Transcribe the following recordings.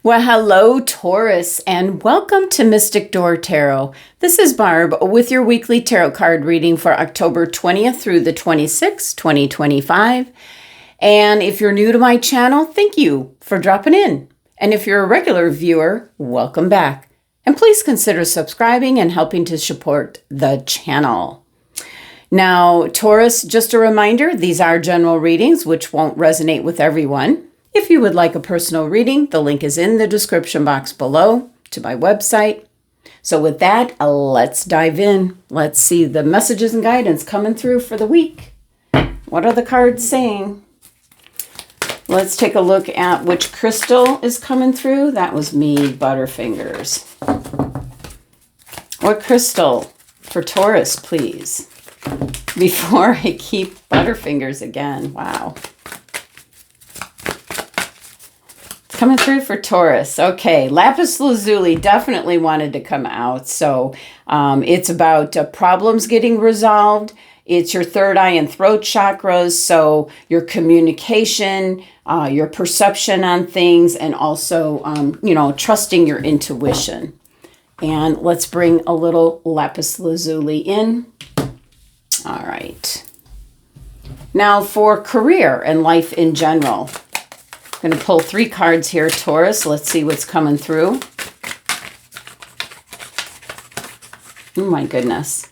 Well, hello, Taurus, and welcome to Mystic Door Tarot. This is Barb with your weekly tarot card reading for October 20th through the 26th, 2025. And if you're new to my channel, thank you for dropping in. And if you're a regular viewer, welcome back. And please consider subscribing and helping to support the channel. Now, Taurus, just a reminder, these are general readings, which won't resonate with everyone. If you would like a personal reading, the link is in the description box below to my website. So with that, let's dive in. Let's see the messages and guidance coming through for the week. What are the cards saying? Let's take a look at which crystal is coming through. That was me, Butterfingers. What crystal for Taurus, please? Before I keep Butterfingers again. Wow. Coming through for Taurus. Okay, Lapis Lazuli definitely wanted to come out. So it's about problems getting resolved. It's your third eye and throat chakras. So your communication, your perception on things, and also, trusting your intuition. And let's bring a little Lapis Lazuli in. All right. Now for career and life in general. I'm going to pull 3 cards here, Taurus. Let's see what's coming through. Oh my goodness.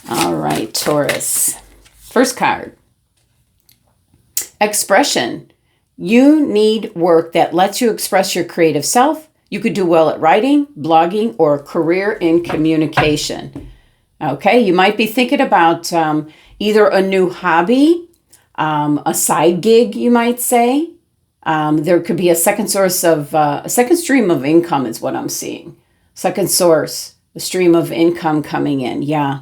All right, Taurus. First card. Expression. You need work that lets you express your creative self. You could do well at writing, blogging, or a career in communication. Okay, you might be thinking about either a new hobby, a side gig, you might say. There could be a second source of, a second stream of income is what I'm seeing. Second source, a stream of income coming in, yeah.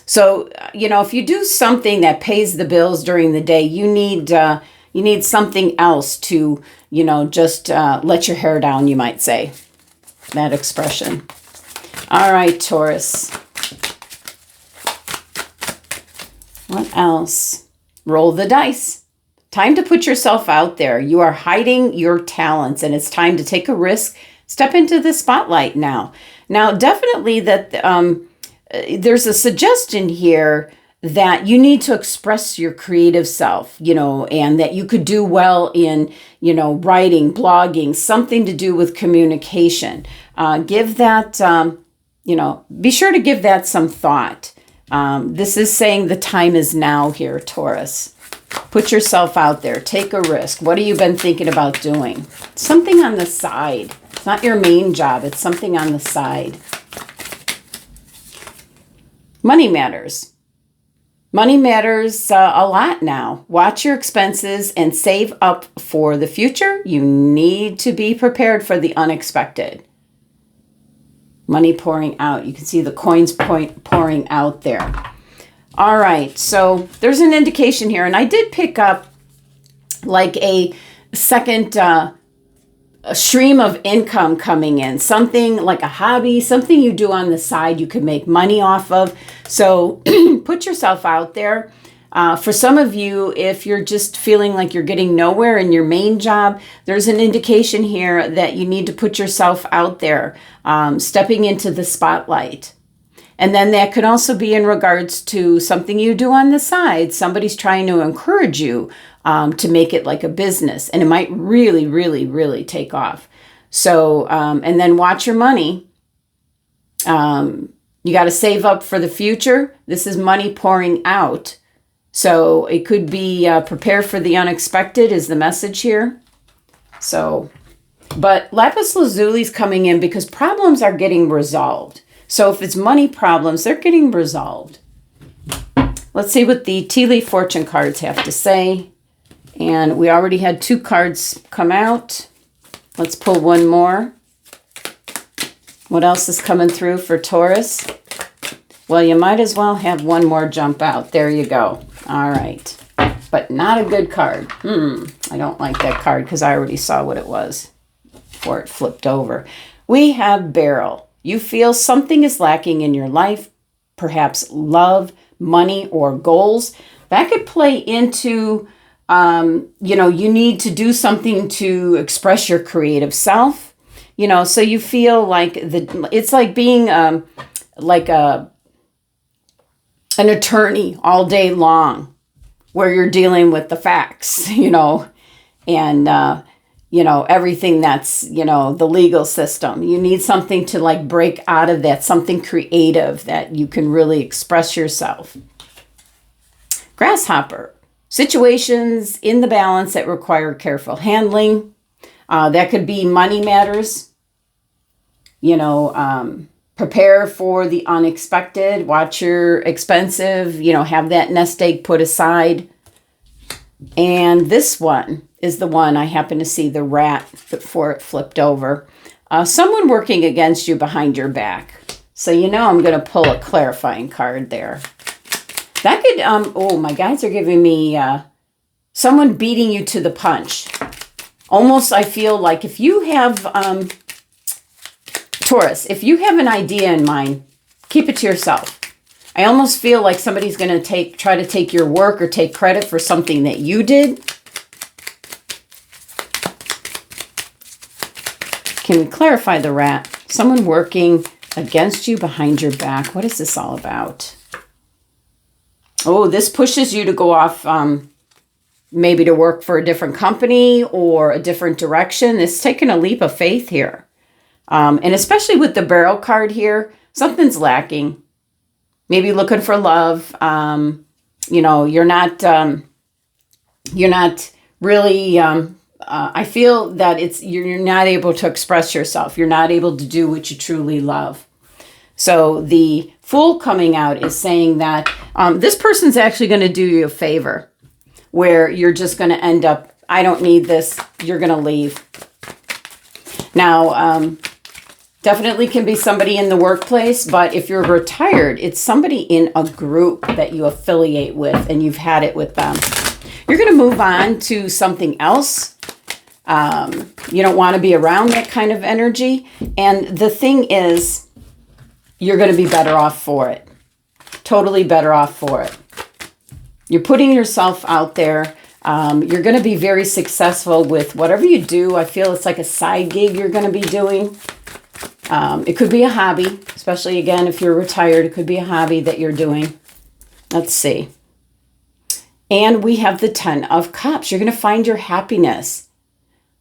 So, if you do something that pays the bills during the day, you need something else to, just let your hair down, you might say. That expression. All right, Taurus. What else? Roll the dice. Time to put yourself out there. You are hiding your talents, and it's time to take a risk. Step into the spotlight now. Now, definitely that there's a suggestion here that you need to express your creative self, and that you could do well in, writing, blogging, something to do with communication. Give that, be sure to give that some thought. This is saying the time is now here, Taurus. Put yourself out there. Take a risk. What have you been thinking about doing? Something on the side. It's not your main job. It's something on the side. Money matters. Money matters a lot now. Watch your expenses and save up for the future. You need to be prepared for the unexpected. Money pouring out. You can see the coins pouring out there. All right, so there's an indication here, and I did pick up like a second a stream of income coming in, something like a hobby, something you do on the side you could make money off of. So put yourself out there. For some of you, if you're just feeling like you're getting nowhere in your main job, there's an indication here that you need to put yourself out there, stepping into the spotlight. And then that could also be in regards to something you do on the side. Somebody's trying to encourage you to make it like a business, and it might really, really, really take off. So, and then watch your money. You got to save up for the future. This is money pouring out. So it could be prepare for the unexpected is the message here. So, but Lapis Lazuli is coming in because problems are getting resolved. So if it's money problems, they're getting resolved. Let's see what the tea leaf fortune cards have to say. And we already had 2 cards come out. Let's pull one more. What else is coming through for Taurus? Well, you might as well have one more jump out. There you go. All right. But not a good card. I don't like that card because I already saw what it was before it flipped over. We have Barrel. You feel something is lacking in your life, perhaps love, money, or goals. that could play into, you need to do something to express your creative self, so you feel like it's like being like an attorney all day long, where you're dealing with the facts, and, everything that's, the legal system. You need something to like break out of that, something creative that you can really express yourself. Grasshopper, situations in the balance that require careful handling. That could be money matters, prepare for the unexpected, watch your expensive, have that nest egg put aside. And this one is the one I happen to see the rat before it flipped over. Someone working against you behind your back. So, I'm going to pull a clarifying card there. That could, my guides are giving me someone beating you to the punch. Almost, I feel like if you have, Taurus, if you have an idea in mind, keep it to yourself. I almost feel like somebody's going to try to take your work or take credit for something that you did. Can we clarify the rat? Someone working against you behind your back. What is this all about? Oh, this pushes you to go off, maybe to work for a different company or a different direction. It's taking a leap of faith here. And especially with the barrel card here, something's lacking. Maybe looking for love. You're not really, I feel that you're not able to express yourself. You're not able to do what you truly love. So the Fool coming out is saying that this person's actually going to do you a favor, where you're just going to end up, I don't need this, you're going to leave. Now, definitely can be somebody in the workplace, but if you're retired, it's somebody in a group that you affiliate with and you've had it with them. You're going to move on to something else. You don't want to be around that kind of energy. And the thing is, you're going to be better off for it. Totally better off for it. You're putting yourself out there. You're going to be very successful with whatever you do. I feel it's like a side gig you're going to be doing. It could be a hobby, especially, again, if you're retired. It could be a hobby that you're doing. Let's see. And we have the 10 of Cups. You're going to find your happiness.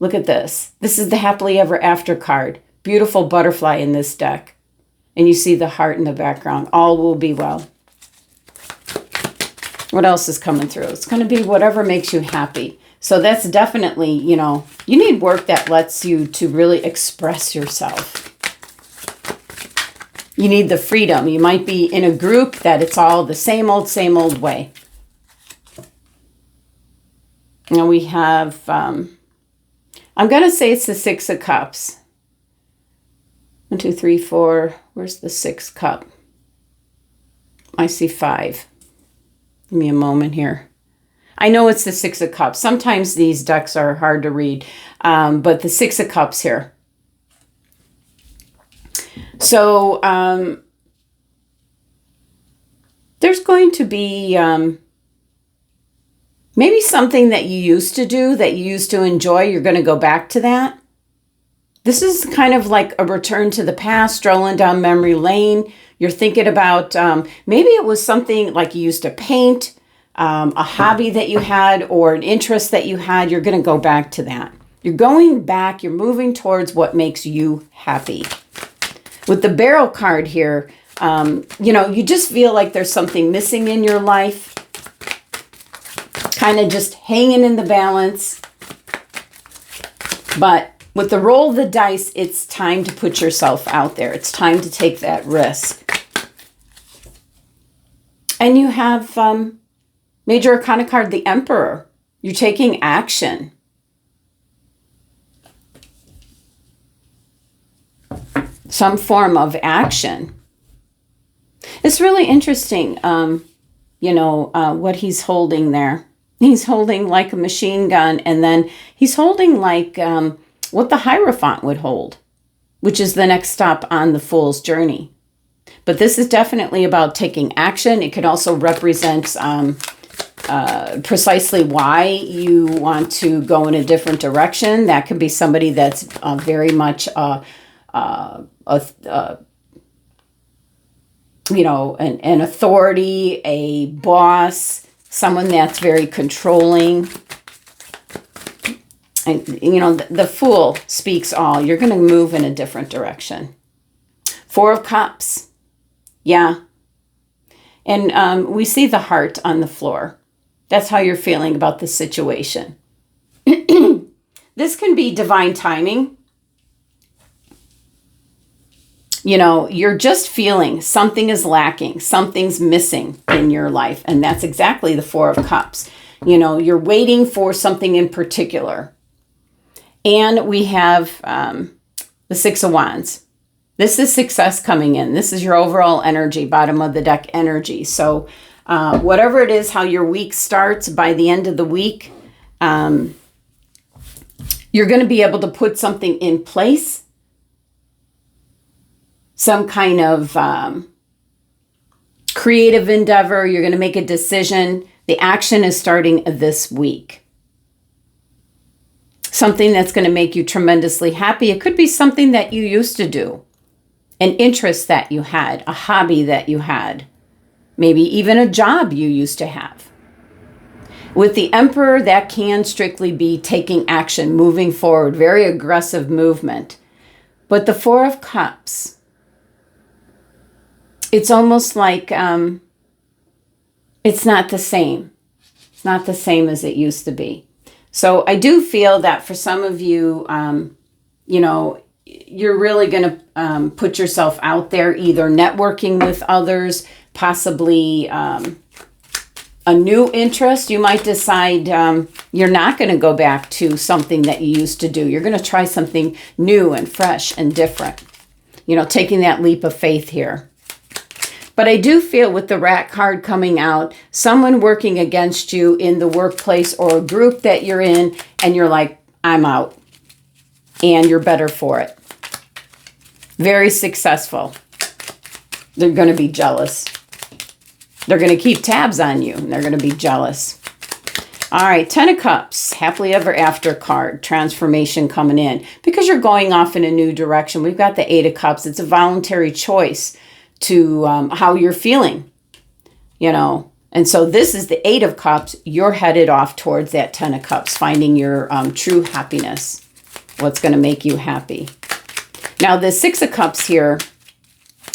Look at this. This is the happily ever after card. Beautiful butterfly in this deck. And you see the heart in the background. All will be well. What else is coming through? It's going to be whatever makes you happy. So that's definitely, you need work that lets you to really express yourself. You need the freedom. You might be in a group that it's all the same old way. Now we have, I'm going to say it's the 6 of Cups. 1, 2, 3, 4. Where's the 6th cup? I see 5. Give me a moment here. I know it's the 6 of Cups. Sometimes these decks are hard to read, but the 6 of Cups here. So there's going to be maybe something that you used to do, that you used to enjoy. You're going to go back to that. This is kind of like a return to the past, strolling down memory lane. You're thinking about maybe it was something like you used to paint, a hobby that you had, or an interest that you had. You're going to go back to that. You're going back. You're moving towards what makes you happy. With the barrel card here, you just feel like there's something missing in your life. Kind of just hanging in the balance. But with the roll of the dice, it's time to put yourself out there. It's time to take that risk. And you have Major Arcana card, the Emperor. You're taking action. Some form of action. It's really interesting, what he's holding there. He's holding like a machine gun, and then he's holding like what the Hierophant would hold, which is the next stop on the Fool's journey. But this is definitely about taking action. It could also represent precisely why you want to go in a different direction. That could be somebody that's very much an authority, a boss, someone that's very controlling. And, the Fool speaks all. You're going to move in a different direction. Four of Cups. Yeah. And we see the heart on the floor. That's how you're feeling about the situation. This can be divine timing. You're just feeling something is lacking, something's missing in your life. And that's exactly the Four of Cups. You're waiting for something in particular. And we have the Six of Wands. This is success coming in. This is your overall energy, bottom of the deck energy. So whatever it is, how your week starts, by the end of the week, you're going to be able to put something in place. Some kind of creative endeavor. You're going to make a decision. The action is starting this week. Something that's going to make you tremendously happy. It could be something that you used to do. An interest that you had. A hobby that you had. Maybe even a job you used to have. With the Emperor, that can strictly be taking action, moving forward. Very aggressive movement. But the Four of Cups, it's almost like it's not the same. It's not the same as it used to be. So I do feel that for some of you, you're really going to put yourself out there, either networking with others, possibly a new interest. You might decide you're not going to go back to something that you used to do. You're going to try something new and fresh and different. Taking that leap of faith here. But I do feel with the Rat card coming out, someone working against you in the workplace or a group that you're in, and you're like, I'm out. And you're better for it. Very successful. They're going to be jealous. They're going to keep tabs on you, and they're going to be jealous. All right, Ten of Cups, happily ever after card, transformation coming in. Because you're going off in a new direction. We've got the Eight of Cups. It's a voluntary choice to how you're feeling, And so this is the Eight of Cups. You're headed off towards that Ten of Cups, finding your true happiness. What's going to make you happy. Now, the Six of Cups here,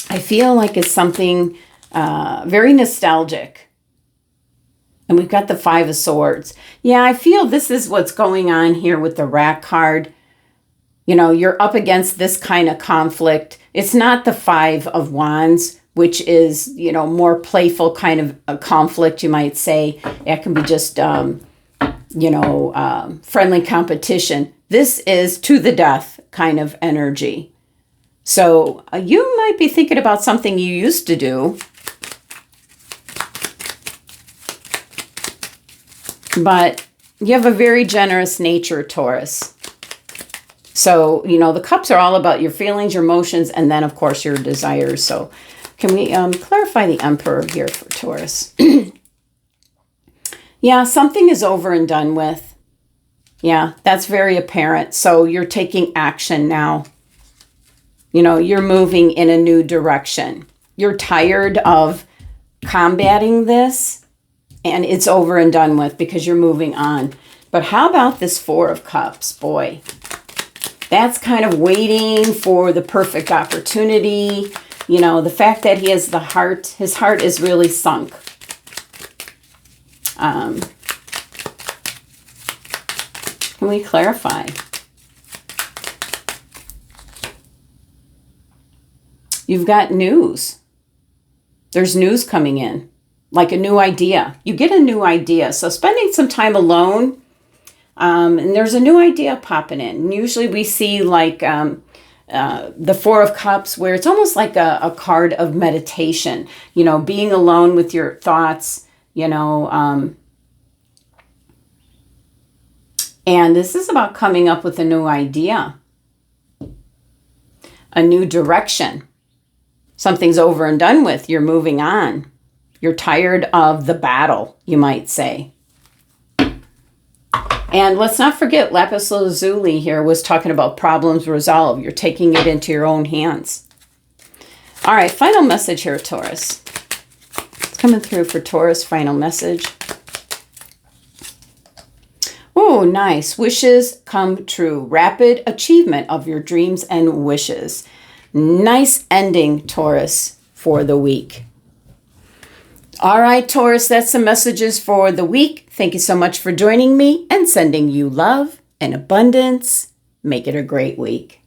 I feel like it's something very nostalgic. And we've got the Five of Swords. Yeah, I feel this is what's going on here with the Rat card. You're up against this kind of conflict. It's not the Five of Wands, which is, more playful kind of a conflict, you might say. It can be just, friendly competition. This is to the death kind of energy. So you might be thinking about something you used to do. But you have a very generous nature, Taurus. So, the cups are all about your feelings, your emotions, and then, of course, your desires. So, can we clarify the Emperor here for Taurus? Yeah, something is over and done with. Yeah, that's very apparent. So, you're taking action now. You're moving in a new direction. You're tired of combating this, and it's over and done with because you're moving on. But how about this Four of Cups? Boy. That's kind of waiting for the perfect opportunity. The fact that he has the heart, his heart is really sunk. Can we clarify? You've got news. There's news coming in, like a new idea. You get a new idea. So spending some time alone, and there's a new idea popping in. And usually we see like the Four of Cups, where it's almost like a card of meditation, being alone with your thoughts, and this is about coming up with a new idea, a new direction. Something's over and done with. You're moving on. You're tired of the battle, you might say. And let's not forget, Lapis Lazuli here was talking about problems resolved. You're taking it into your own hands. All right, final message here, Taurus. It's coming through for Taurus, final message. Oh, nice. Wishes come true. Rapid achievement of your dreams and wishes. Nice ending, Taurus, for the week. All right, Taurus, that's the messages for the week. Thank you so much for joining me and sending you love and abundance. Make it a great week.